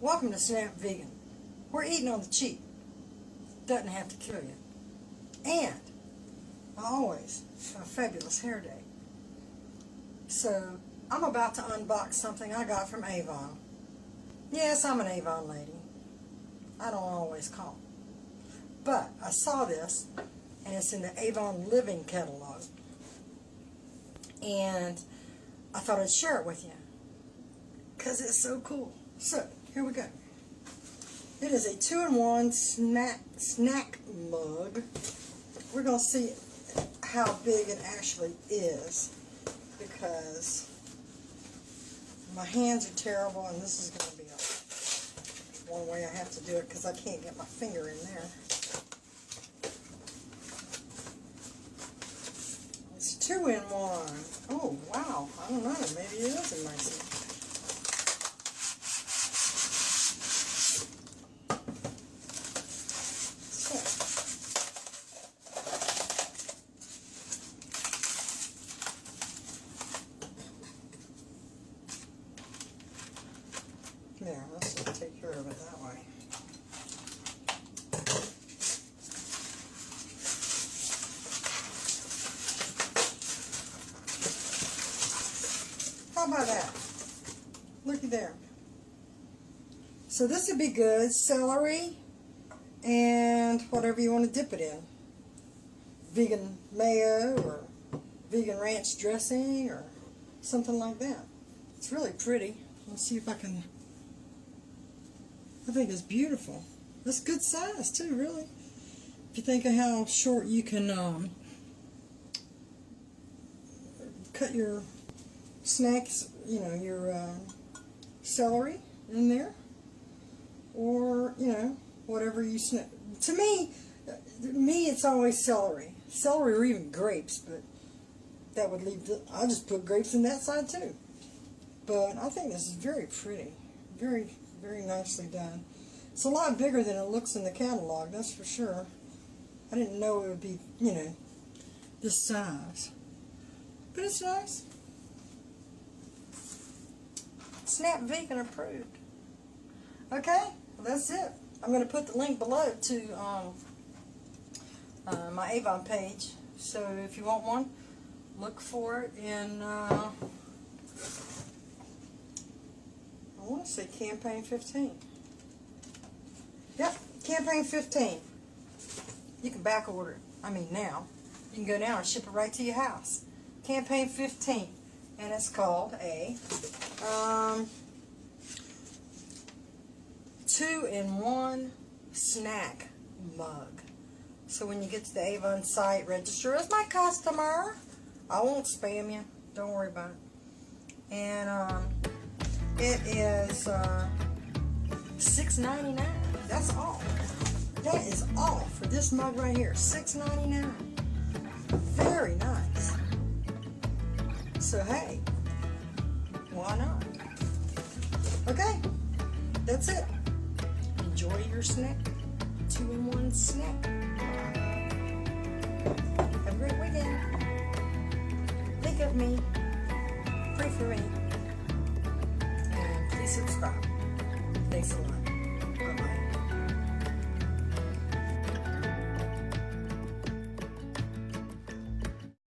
Welcome to Snap Vegan. We're eating on the cheap. Doesn't have to kill you. And I always have a fabulous hair day. So I'm about to unbox something I got from AVON. Yes, I'm an AVON lady. I don't always call. But I saw this, and it's in the AVON Living catalog. And I thought I'd share it with you, because it's so cool. So, here we go. It is a 2-in-1 snack mug. We're going to see how big it actually is, because my hands are terrible, and this is going to be one way I have to do it, because I can't get my finger in there. It's 2-in-1. Oh, wow. I don't know. Maybe it is a nice one. There, let's just take care of it that way. How about that? Looky there. So this would be good. Celery and whatever you want to dip it in. Vegan mayo or vegan ranch dressing or something like that. It's really pretty. Let's see if I can... I think it's beautiful. That's good size too, really. If you think of how short you can cut your snacks, you know, your celery in there, or you know, whatever you snack. To me, it's always celery, or even grapes. But that would leave. I'll just put grapes in that side too. But I think this is very pretty, very nicely done. It's a lot bigger than it looks in the catalog, that's for sure. I didn't know it would be, you know, this size. But it's nice. Snap Vegan approved. Okay, well, that's it. I'm going to put the link below to my AVON page. So if you want one, look for it in... I want to say Campaign 15. Yep, Campaign 15. You can back order it. I mean now. You can go now and ship it right to your house. Campaign 15. And it's called a 2-in-1 snack mug. So when you get to the AVON site, register as my customer. I won't spam you. Don't worry about it. And it is $6.99. That's all. That is all for this mug right here. $6.99. Very nice. So hey, why not? Okay, that's it. Enjoy your snack. 2-in-1 snack. Have a great weekend. Think of me. Pray for me. Subscribe. Thanks a lot.